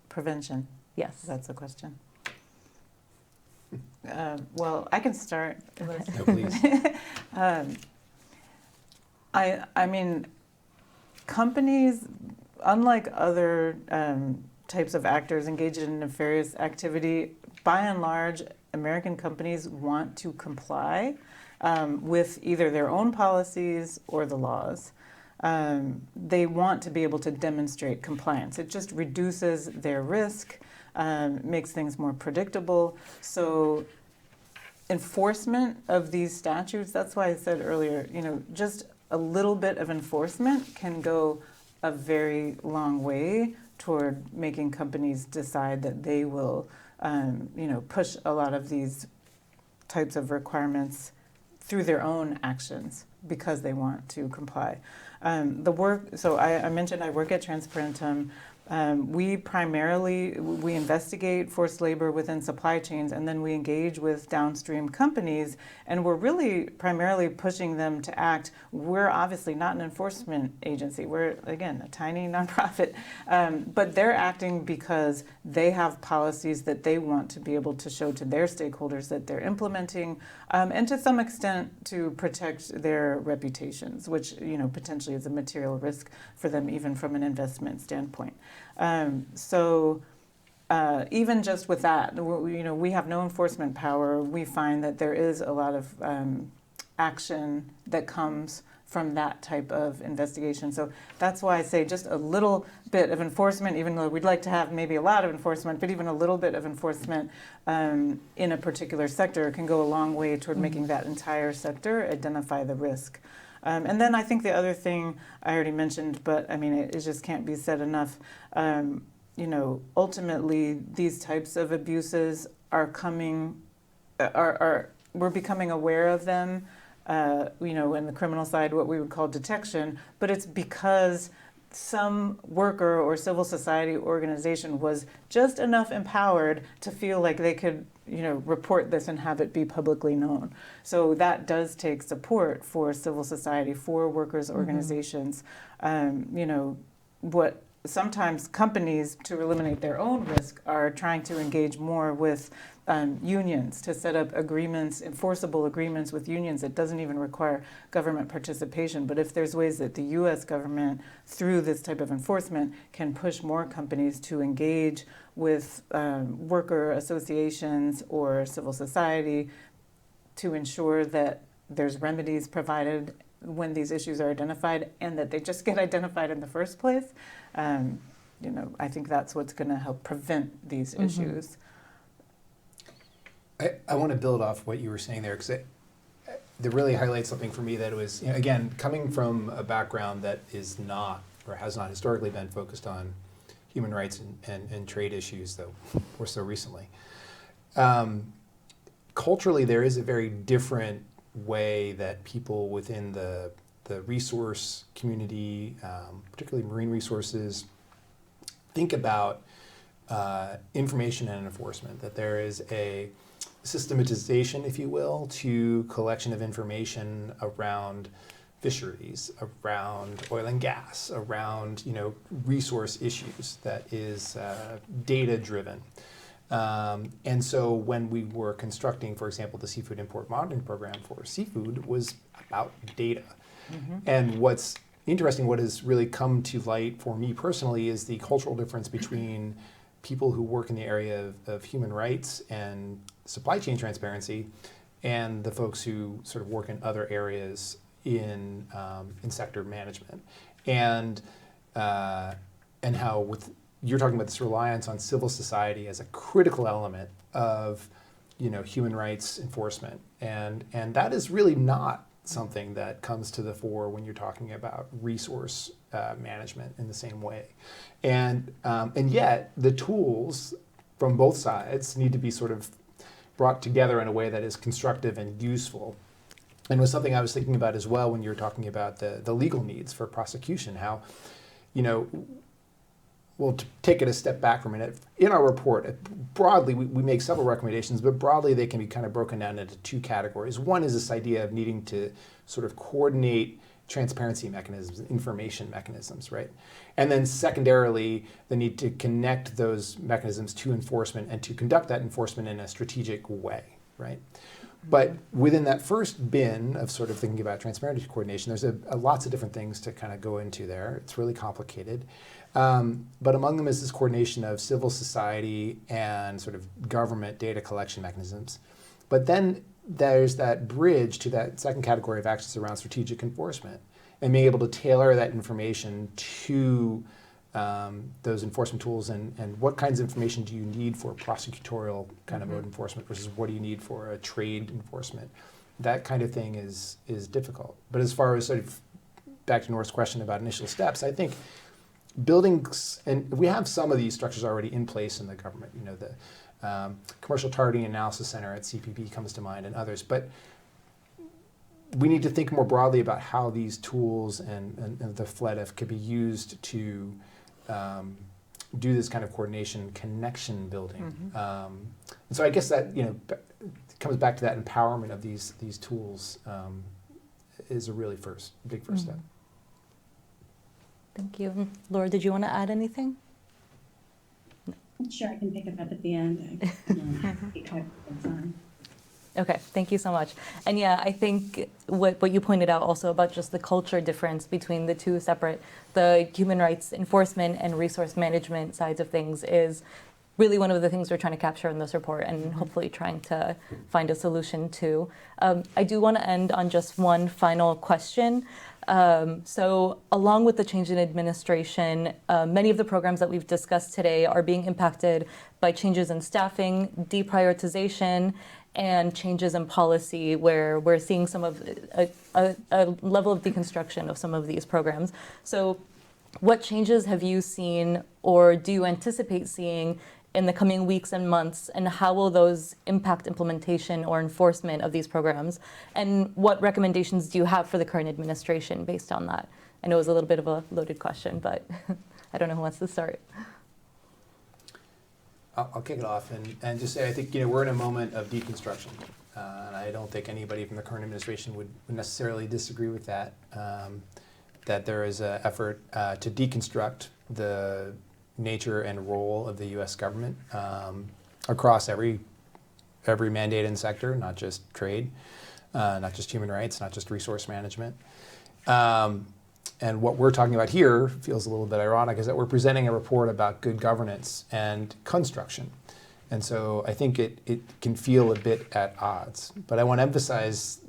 Prevention. Yes. That's the question. Well, I can start. No, please. I mean, companies, unlike other types of actors engaged in nefarious activity, by and large, American companies want to comply with either their own policies or the laws. They want to be able to demonstrate compliance. It just reduces their risk, makes things more predictable. So enforcement of these statutes, that's why I said earlier, just a little bit of enforcement can go a very long way toward making companies decide that they will, push a lot of these types of requirements through their own actions because they want to comply. So I mentioned I work at Transparentum. We investigate forced labor within supply chains, and then we engage with downstream companies, and we're really primarily pushing them to act. We're obviously not an enforcement agency. We're, again, a tiny nonprofit, but they're acting because they have policies that they want to be able to show to their stakeholders that they're implementing, and to some extent to protect their reputations, which potentially is a material risk for them even from an investment standpoint. Even just with that, we have no enforcement power. We find that there is a lot of action that comes from that type of investigation. So that's why I say just a little bit of enforcement, even though we'd like to have maybe a lot of enforcement, but even a little bit of enforcement in a particular sector can go a long way toward making that entire sector identify the risk. And then I think the other thing I already mentioned, but I mean, it just can't be said enough. Ultimately, these types of abuses are we're becoming aware of them. In the criminal side, what we would call detection, but it's because some worker or civil society organization was just enough empowered to feel like they could report this and have it be publicly known. So that does take support for civil society, for workers' organizations. What sometimes companies, to eliminate their own risk, are trying to engage more with unions to set up agreements, enforceable agreements with unions that doesn't even require government participation. But if there's ways that the U.S. government, through this type of enforcement, can push more companies to engage with worker associations or civil society to ensure that there's remedies provided when these issues are identified and that they just get identified in the first place, I think that's what's going to help prevent these issues. I want to build off what you were saying there, because it really highlights something for me that was, again, coming from a background that is not or has not historically been focused on human rights and trade issues, though more so recently. Culturally, there is a very different way that people within the resource community, particularly marine resources, think about information and enforcement, that there is a systematization, if you will, to collection of information around fisheries, around oil and gas, around resource issues that is data driven. And so when we were constructing, for example, the seafood import monitoring program for seafood was about data. And what's interesting, what has really come to light for me personally, is the cultural difference between people who work in the area of human rights and supply chain transparency and the folks who sort of work in other areas in sector management. And how you're talking about this reliance on civil society as a critical element of human rights enforcement, and that is really not something that comes to the fore when you're talking about resource management in the same way, and yet the tools from both sides need to be sort of brought together in a way that is constructive and useful. And was something I was thinking about as well when you were talking about the legal needs for prosecution, how well, to take it a step back for a minute, in our report, broadly, we make several recommendations, but broadly they can be kind of broken down into two categories. One is this idea of needing to sort of coordinate transparency mechanisms, information mechanisms, right? And then secondarily, the need to connect those mechanisms to enforcement and to conduct that enforcement in a strategic way, right? But within that first bin of sort of thinking about transparency coordination, there's lots of different things to kind of go into there. It's really complicated. But among them is this coordination of civil society and sort of government data collection mechanisms. But then there's that bridge to that second category of actions around strategic enforcement and being able to tailor that information to those enforcement tools and what kinds of information do you need for prosecutorial kind of mode enforcement versus what do you need for a trade enforcement. That kind of thing is difficult. But as far as sort of back to Nora's question about initial steps, I think buildings, and we have some of these structures already in place in the government, the Commercial Targeting Analysis Center at CPB comes to mind and others, but we need to think more broadly about how these tools and the FLEDF could be used to do this kind of coordination, connection building. And so I guess that comes back to that empowerment of these tools is a really big first step. Thank you. Laura, did you want to add anything? Sure, I can pick it up at the end. Okay, thank you so much. And yeah, I think what you pointed out also about just the culture difference between the two separate, the human rights enforcement and resource management sides of things is really one of the things we're trying to capture in this report and hopefully trying to find a solution to. I do want to end on just one final question. So along with the change in administration, many of the programs that we've discussed today are being impacted by changes in staffing, deprioritization, and changes in policy where we're seeing some of a level of deconstruction of some of these programs. So what changes have you seen or do you anticipate seeing in the coming weeks and months, and how will those impact implementation or enforcement of these programs? And what recommendations do you have for the current administration based on that? I know it was a little bit of a loaded question, but I don't know who wants to start. I'll kick it off and just say I think we're in a moment of deconstruction, and I don't think anybody from the current administration would necessarily disagree with that. That there is an effort to deconstruct the nature and role of the U.S. government across every mandate and sector, not just trade, not just human rights, not just resource management. And what we're talking about here feels a little bit ironic, is that we're presenting a report about good governance and construction. And so I think it can feel a bit at odds. But I want to emphasize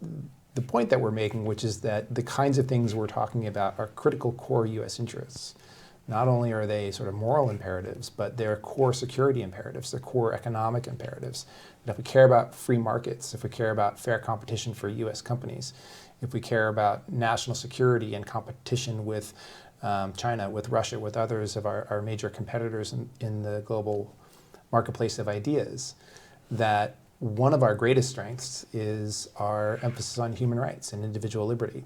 the point that we're making, which is that the kinds of things we're talking about are critical core U.S. interests. Not only are they sort of moral imperatives, but they're core security imperatives, they're core economic imperatives. And if we care about free markets, if we care about fair competition for U.S. companies, if we care about national security and competition with China, with Russia, with others of our major competitors in the global marketplace of ideas, that one of our greatest strengths is our emphasis on human rights and individual liberty.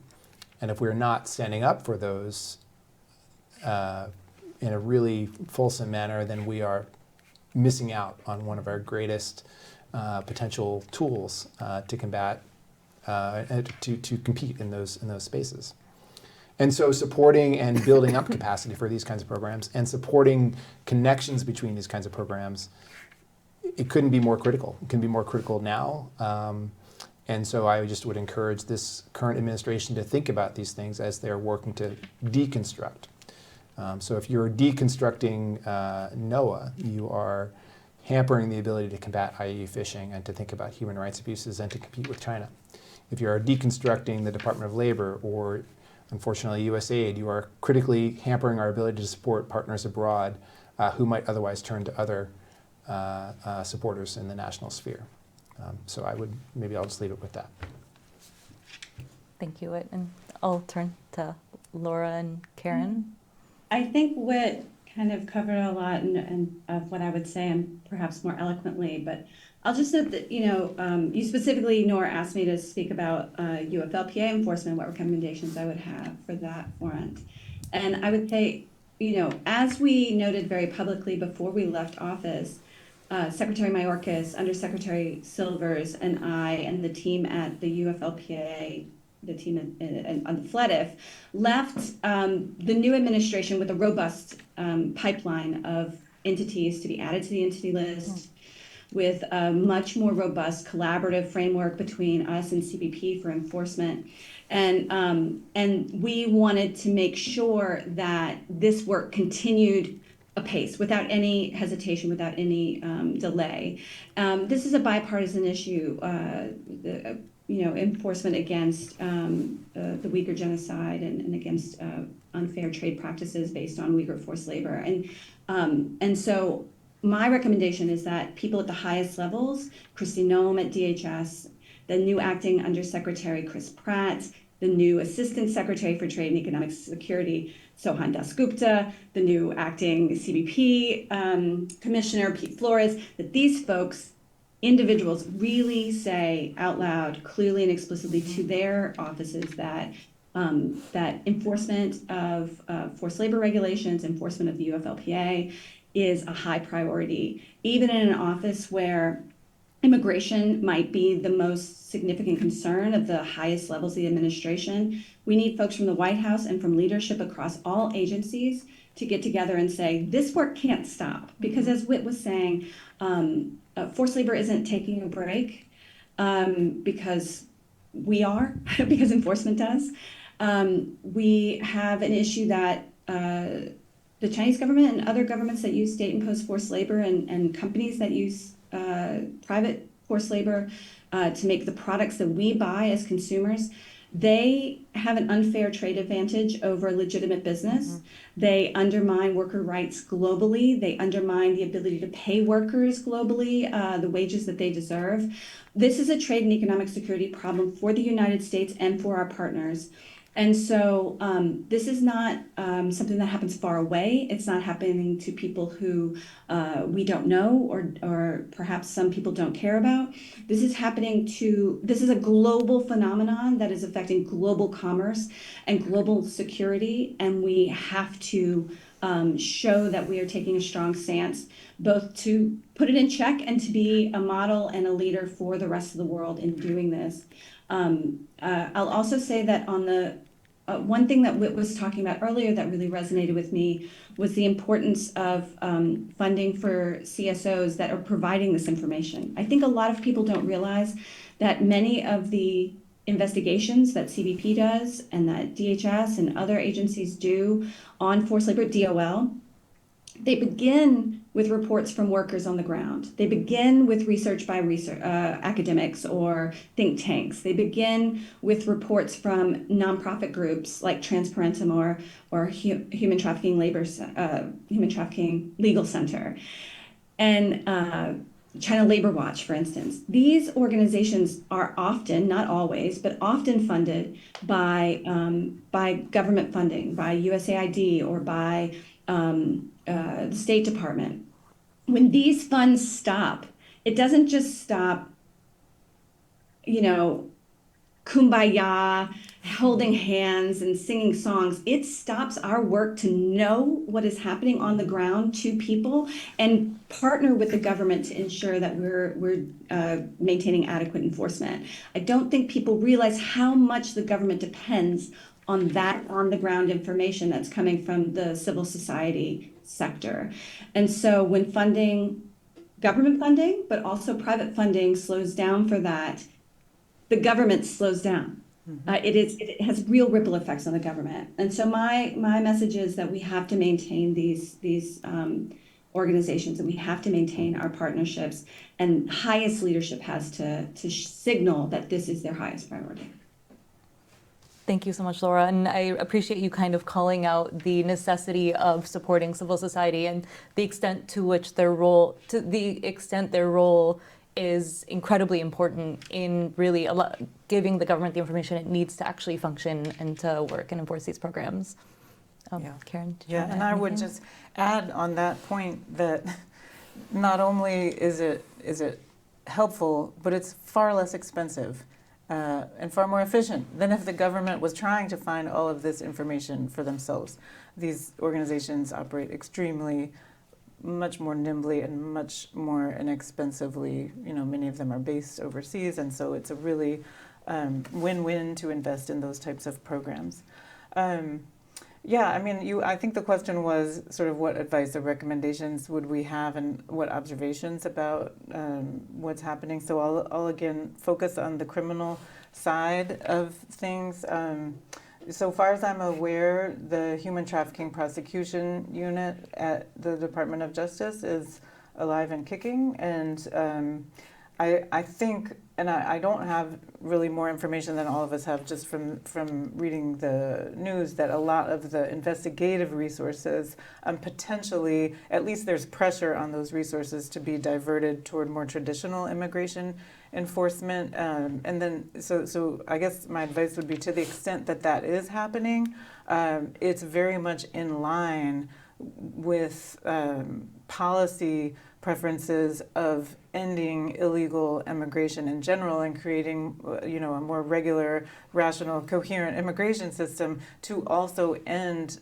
And if we're not standing up for those in a really fulsome manner, then we are missing out on one of our greatest potential tools to combat to compete in those spaces. And so supporting and building up capacity for these kinds of programs and supporting connections between these kinds of programs, it couldn't be more critical. It can be more critical now. And so I just would encourage this current administration to think about these things as they're working to deconstruct. So if you're deconstructing NOAA, you are hampering the ability to combat IUU fishing and to think about human rights abuses and to compete with China. If you are deconstructing the Department of Labor or, unfortunately, USAID, you are critically hampering our ability to support partners abroad who might otherwise turn to other supporters in the national sphere. So I'll just leave it with that. Thank you. And I'll turn to Laura and Karen. I think Whit kind of covered a lot and of what I would say, and perhaps more eloquently, but I'll just note that, you specifically, Nora, asked me to speak about UFLPA enforcement, what recommendations I would have for that front. And I would say, as we noted very publicly before we left office, Secretary Mayorkas, Undersecretary Silvers, and I, and the team at the UFLPA, the team on the FLEDIF, left the new administration with a robust pipeline of entities to be added to the entity list, with a much more robust collaborative framework between us and CBP for enforcement. And we wanted to make sure that this work continued apace, without any hesitation, without any delay. This is a bipartisan issue, enforcement against the Uyghur genocide and against unfair trade practices based on Uyghur forced labor. And so my recommendation is that people at the highest levels, Kristi Noem at DHS, the new acting Undersecretary Chris Pratt, the new Assistant Secretary for Trade and Economic Security, Sohan Dasgupta, the new acting CBP Commissioner Pete Flores, that these folks, individuals, really say out loud, clearly and explicitly to their offices that that enforcement of forced labor regulations, enforcement of the UFLPA is a high priority, even in an office where immigration might be the most significant concern of the highest levels of the administration. We need folks from the White House and from leadership across all agencies to get together and say, this work can't stop. Because as Whit was saying, forced labor isn't taking a break because we are, because enforcement does. We have an issue that the Chinese government and other governments that use state-imposed forced labor and companies that use private forced labor to make the products that we buy as consumers, they have an unfair trade advantage over legitimate business. Mm-hmm. They undermine worker rights globally. They undermine the ability to pay workers globally the wages that they deserve. This is a trade and economic security problem for the United States and for our partners. And so this is not something that happens far away. It's not happening to people who we don't know or perhaps some people don't care about. This is a global phenomenon that is affecting global commerce and global security. And we have to show that we are taking a strong stance, both to put it in check and to be a model and a leader for the rest of the world in doing this. I'll also say that on the one thing that Whit was talking about earlier that really resonated with me was the importance of funding for CSOs that are providing this information. I think a lot of people don't realize that many of the investigations that CBP does and that DHS and other agencies do on forced labor, DOL, they begin with reports from workers on the ground. They begin with research by academics or think tanks. They begin with reports from nonprofit groups like Transparentum or Human Trafficking Legal Center, and China Labor Watch, for instance. These organizations are often, not always, but often funded by government funding, by USAID or by the State Department. When these funds stop, it doesn't just stop, kumbaya, holding hands and singing songs. It stops our work to know what is happening on the ground to people and partner with the government to ensure that we're maintaining adequate enforcement. I don't think people realize how much the government depends on that on-the-ground information that's coming from the civil society sector. And so when government funding, but also private funding slows down for that, the government slows down. It has real ripple effects on the government. And so my message is that we have to maintain these organizations, and we have to maintain our partnerships, and highest leadership has to signal that this is their highest priority. Thank you so much, Laura. And I appreciate you kind of calling out the necessity of supporting civil society and the extent to which their role is incredibly important in really giving the government the information it needs to actually function and to work and enforce these programs. Karen? Yeah, and I would just add on that point that not only is it helpful, but it's far less expensive and far more efficient than if the government was trying to find all of this information for themselves. These organizations operate much more nimbly and much more inexpensively. Many of them are based overseas, and so it's a really win-win to invest in those types of programs. I think the question was sort of what advice or recommendations would we have and what observations about what's happening. So I'll again focus on the criminal side of things. So far as I'm aware, the Human Trafficking Prosecution Unit at the Department of Justice is alive and kicking. And I think, and I don't have really more information than all of us have just from reading the news, that a lot of the investigative resources potentially, at least there's pressure on those resources to be diverted toward more traditional immigration enforcement. And then, so I guess my advice would be, to the extent that that is happening, it's very much in line with policy preferences of ending illegal immigration in general and creating, a more regular, rational, coherent immigration system to also end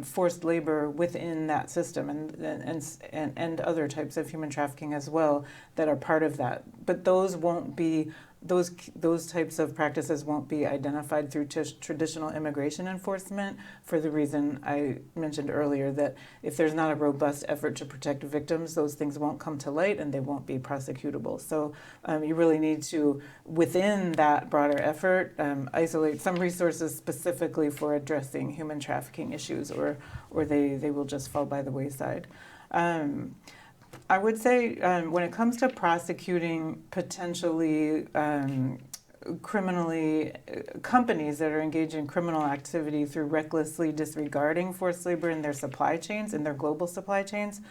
forced labor within that system and other types of human trafficking as well that are part of that. But those won't be those types of practices won't be identified through traditional immigration enforcement, for the reason I mentioned earlier, that if there's not a robust effort to protect victims, those things won't come to light and they won't be prosecutable. So you really need to, within that broader effort, isolate some resources specifically for addressing human trafficking issues, or they will just fall by the wayside. I would say when it comes to prosecuting potentially criminally companies that are engaged in criminal activity through recklessly disregarding forced labor in their supply chains, in their global supply chains,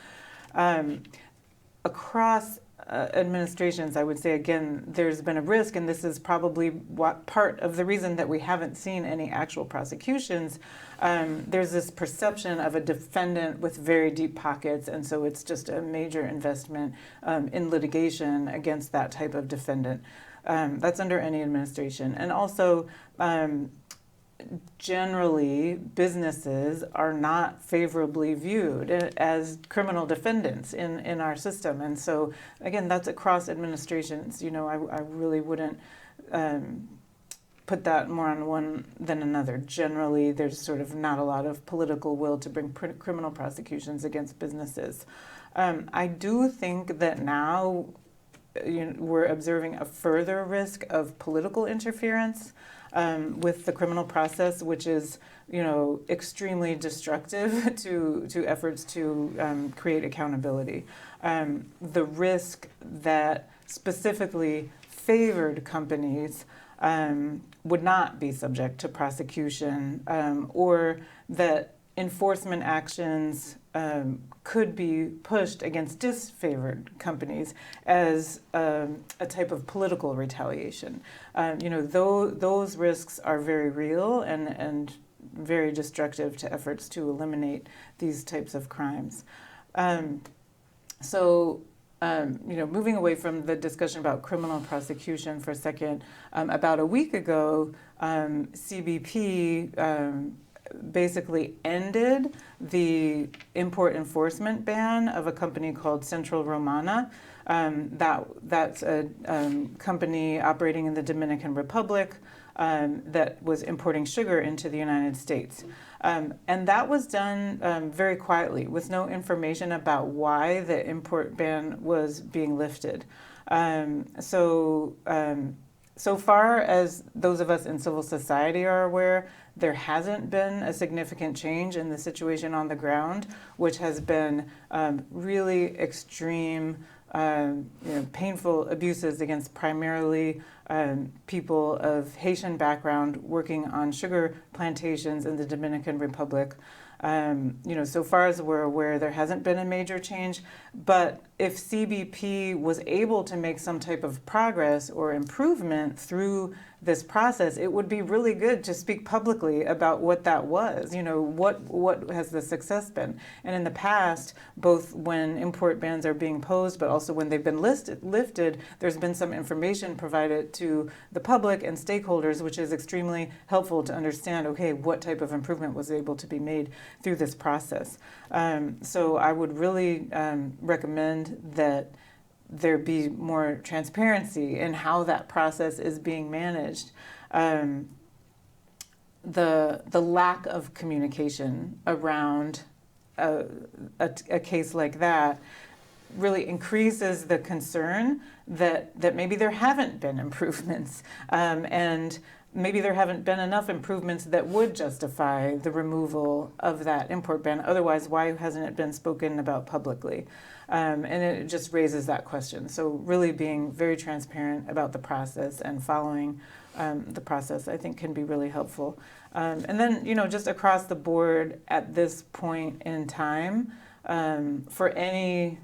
across administrations, I would say, again, there's been a risk, and this is probably part of the reason that we haven't seen any actual prosecutions. There's this perception of a defendant with very deep pockets, and so it's just a major investment in litigation against that type of defendant. That's under any administration. And also, generally businesses are not favorably viewed as criminal defendants in our system. And so, again, that's across administrations. You know, I really wouldn't put that more on one than another. Generally, there's sort of not a lot of political will to bring criminal prosecutions against businesses. I do think that now we're observing a further risk of political interference with the criminal process, which is, extremely destructive to efforts to create accountability. The risk that specifically favored companies would not be subject to prosecution, or that enforcement actions could be pushed against disfavored companies as a type of political retaliation. Those risks are very real and very destructive to efforts to eliminate these types of crimes. Moving away from the discussion about criminal prosecution for a second, about a week ago, CBP basically ended the import enforcement ban of a company called Central Romana. That's a company operating in the Dominican Republic that was importing sugar into the United States. And that was done very quietly with no information about why the import ban was being lifted. So far as those of us in civil society are aware, there hasn't been a significant change in the situation on the ground, which has been really extreme, painful abuses against primarily people of Haitian background working on sugar plantations in the Dominican Republic. So far as we're aware, there hasn't been a major change, but if CBP was able to make some type of progress or improvement through this process, it would be really good to speak publicly about what that was. What has the success been? And in the past, both when import bans are being posed, but also when they've been lifted, there's been some information provided to the public and stakeholders, which is extremely helpful to understand, okay, what type of improvement was able to be made through this process. So I would really recommend that there be more transparency in how that process is being managed. The lack of communication around a case like that really increases the concern that maybe there haven't been improvements, and maybe there haven't been enough improvements that would justify the removal of that import ban. Otherwise, why hasn't it been spoken about publicly? And it just raises that question. So really being very transparent about the process and following the process, I think, can be really helpful. And then, just across the board at this point in time, for any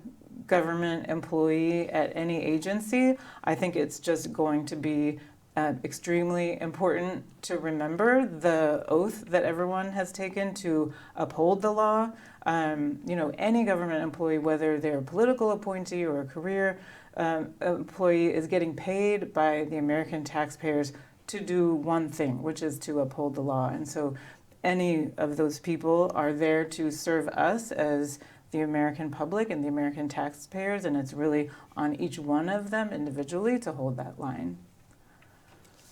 government employee at any agency, I think it's just going to be extremely important to remember the oath that everyone has taken to uphold the law. Any government employee, whether they're a political appointee or a career employee, is getting paid by the American taxpayers to do one thing, which is to uphold the law. And so any of those people are there to serve us as the American public and the American taxpayers, and it's really on each one of them individually to hold that line.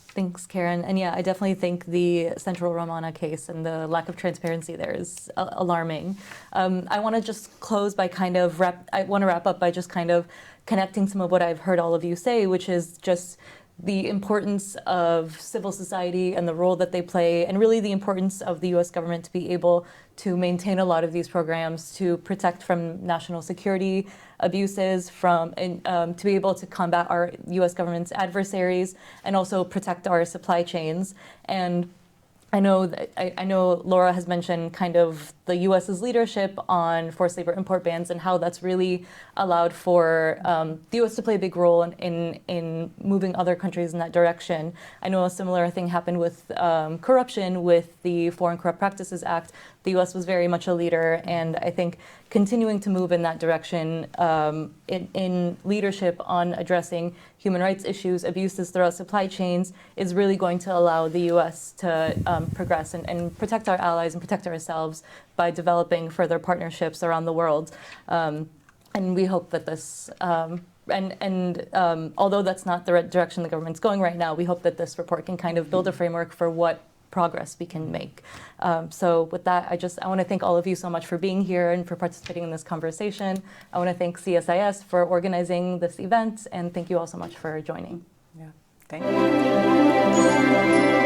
Thanks, Karen. And yeah, I definitely think the Central Romana case and the lack of transparency there is alarming. I want to just close by wrap up by just kind of connecting some of what I've heard all of you say, which is just the importance of civil society and the role that they play, and really the importance of the U.S. government to be able to maintain a lot of these programs to protect from national security abuses, to be able to combat our U.S. government's adversaries, and also protect our supply chains. And I know Laura has mentioned kind of the U.S.'s leadership on forced labor import bans and how that's really allowed for the U.S. to play a big role in moving other countries in that direction. I know a similar thing happened with corruption with the Foreign Corrupt Practices Act. The U.S. was very much a leader, and I think continuing to move in that direction in leadership on addressing human rights issues, abuses throughout supply chains, is really going to allow the U.S. to progress and protect our allies and protect ourselves by developing further partnerships around the world. And we hope that this, although that's not the direction the government's going right now, we hope that this report can kind of build a framework for what progress we can make. So with that, I want to thank all of you so much for being here and for participating in this conversation. I want to thank CSIS for organizing this event, and thank you all so much for joining. Yeah, thank you.